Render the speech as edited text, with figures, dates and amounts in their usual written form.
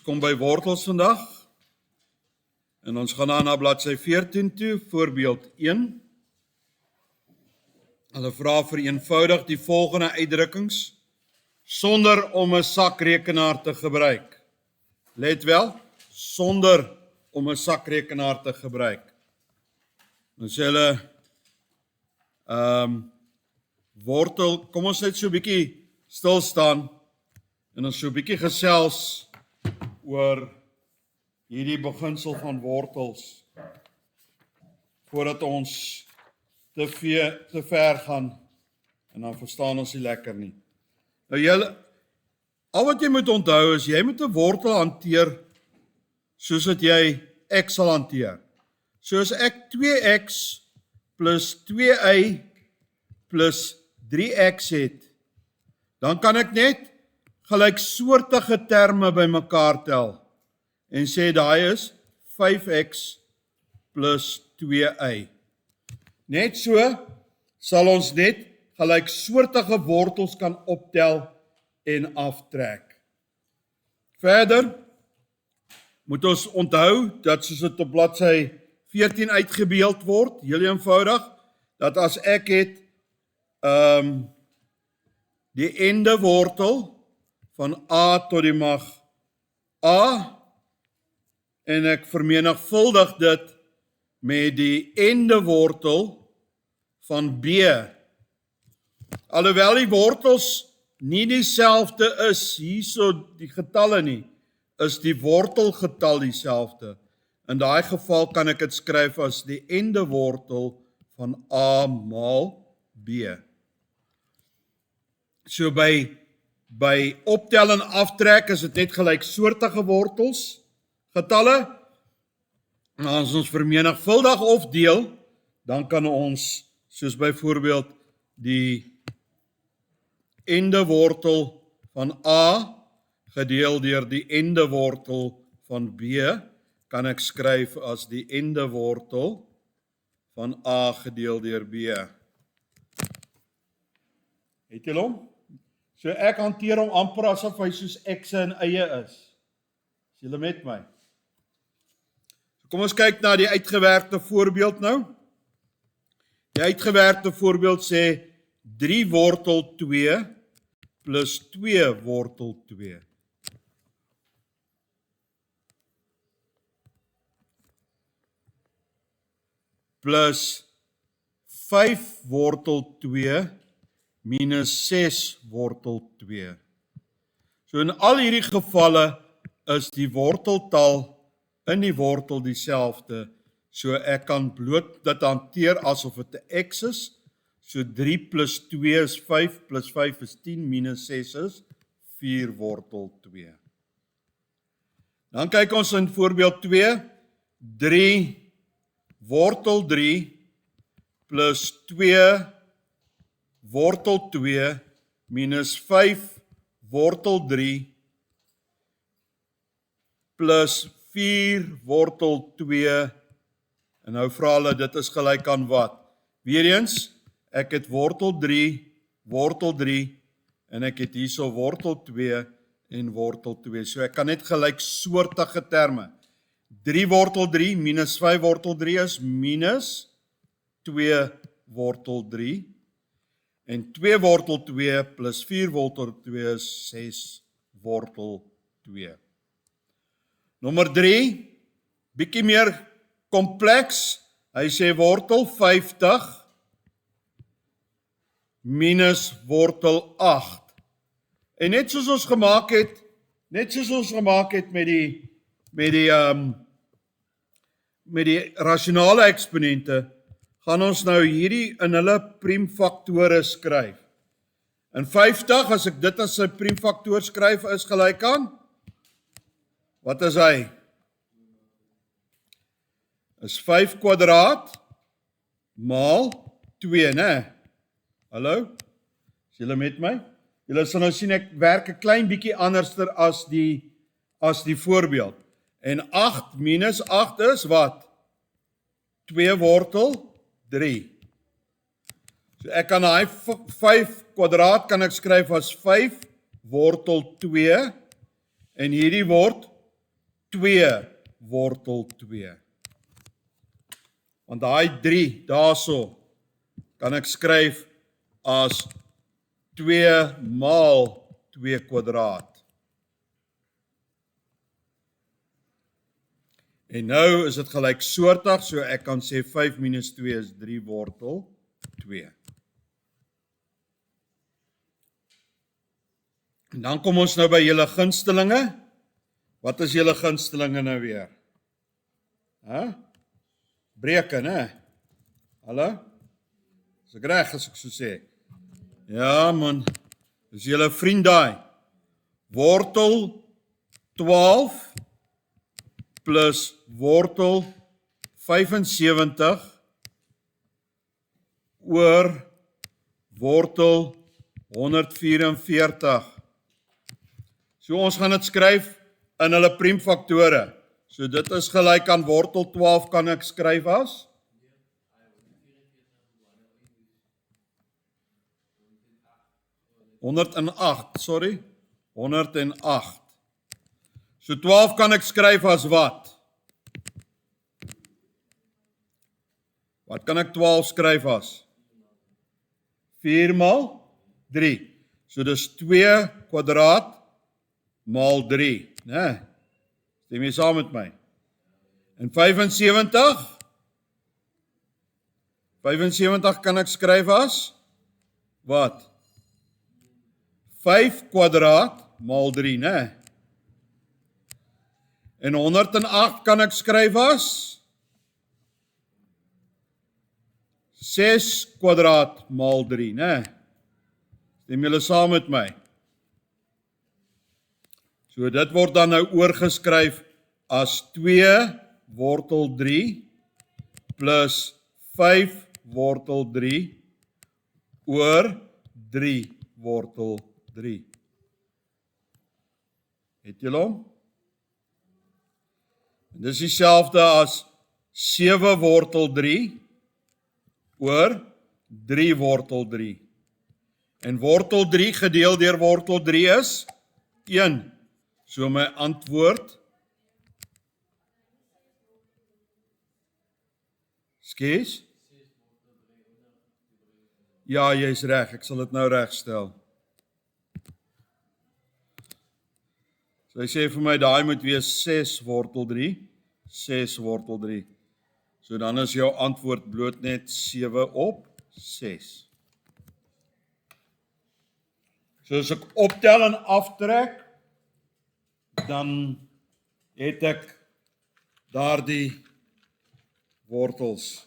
kom by wortels vandag en ons gaan na bladsy 14 toe, voorbeeld 1. Hulle vra vereenvoudig die volgende uitdrukkings sonder om 'n sakrekenaar te gebruik. Let wel, sonder om 'n sakrekenaar te gebruik. Dan sê hulle wortel, kom ons net so 'n bietjie stil staan en ons so 'n bietjie gesels oor hierdie beginsel van wortels voordat ons te ver gaan en dan verstaan ons nie lekker nie. Nou al wat jy moet onthou is jy moet 'n wortel hanteer soos wat jy x sal hanteer. So as ek 2x plus 2y plus 3x het, dan kan ek net gelyksoortige terme bymekaar tel en sê daai is 5x plus 2y. Net so sal ons net gelyksoortige wortels kan optel en aftrek. Verder moet ons onthou dat soos dit op bladsy 14 uitgebeeld word, heel eenvoudig, dat as ek het die ende wortel van a tot die mag a en ek vermenigvuldig dit met die ende wortel van b. Alhoewel die wortels nie dieselfde is, hierso die getalle nie, is die wortelgetal dieselfde. In daai geval kan ek dit skryf as die ende wortel van a maal b. So by optel en aftrek is dit net gelyksoortige wortels, getalle. En as ons vermenigvuldig of deel, dan kan ons, soos byvoorbeeld die ende wortel van a gedeel deur die ende wortel van b, kan ek skryf as die ende wortel van a gedeel deur b. Het julle hom? So ek hanteer hom amper asof hy soos x en eie is. Is julle met my? So kom ons kyk na die uitgewerkte voorbeeld nou. Die uitgewerkte voorbeeld sê 3 wortel 2 plus 2 wortel 2. Plus 5 wortel 2 minus 6 wortel 2. So in al hierdie gevalle is die worteltal in die wortel dieselfde. So ek kan bloot dit hanteer asof dit 'n x is. So 3 plus 2 is 5, plus 5 is 10, minus 6 is 4 wortel 2. Dan kyk ons in voorbeeld 2, 3 wortel 3 plus 2 wortel 2 minus 5 wortel 3 plus 4 wortel 2 en nou vra hulle dit is gelyk aan wat? Weereens, ek het wortel 3 en ek het hierso wortel 2 en wortel 2. So ek kan net gelyksoortige terme. 3 wortel 3 minus 5 wortel 3 is minus 2 wortel 3 en 2 wortel 2 plus 4 wortel 2 is 6 wortel 2. Nommer 3, bietjie meer kompleks. Hy sê wortel 50 minus wortel 8. En net soos ons gemaak het met die rasionale eksponente, gaan ons nou hierdie in hulle priemfaktore skryf. In 50, as ek dit as sy priemfaktoor skryf, is gelyk aan, wat is hy? Is 5 kwadraat maal 2, né? Hallo? Is julle met my? Julle sal nou sien ek werk 'n klein bietjie anderster as die voorbeeld. En 8 minus 8 is wat? 2 wortel 3. So ek kan daai 5 kwadraat kan ek skryf as 5 wortel 2 en hierdie word 2 wortel 2. Want daai 3 daarso kan ek skryf as 2 maal 2 kwadraat. En nou is dit gelyksoortig, so ek kan sê 5 minus 2 is 3 wortel 2. En dan kom ons nou by julle gunstelinge. Wat is julle gunstelinge nou weer? Breuke, né? Hallo? Is ek reg as ek so sê? Ja man, is julle vriend daai. Wortel 12 plus wortel 75 oor wortel 144. So ons gaan dit skryf in hulle priemfaktore. So dit is gelyk aan wortel 12 kan ek skryf as 108, sorry. 108. So 12 kan ek skryf as wat? Wat kan ek 12 skryf as? 4 maal 3. So dis 2 kwadraat maal 3, né? Stem jy saam met my? En 75? 75 kan ek skryf as wat? 5 kwadraat maal 3, né? En 108 kan ek skryf as 6 kwadraat maal 3, né? Stem julle saam met my? So dit word dan nou oorgeskryf as 2 wortel 3 plus 5 wortel 3 oor 3 wortel 3. Het julle hom? En dis dieselfde as 7 wortel 3 oor 3 wortel 3. En wortel 3 gedeel deur wortel 3 is 1. So my antwoord Skees? Ja, jy's reg, ek sal dit nou regstel. So hy sê vir my daai moet wees 6 wortel 3, 6 wortel 3. So dan is jou antwoord bloot net 7 op 6. So as ek optel en aftrek, dan het ek daardie wortels.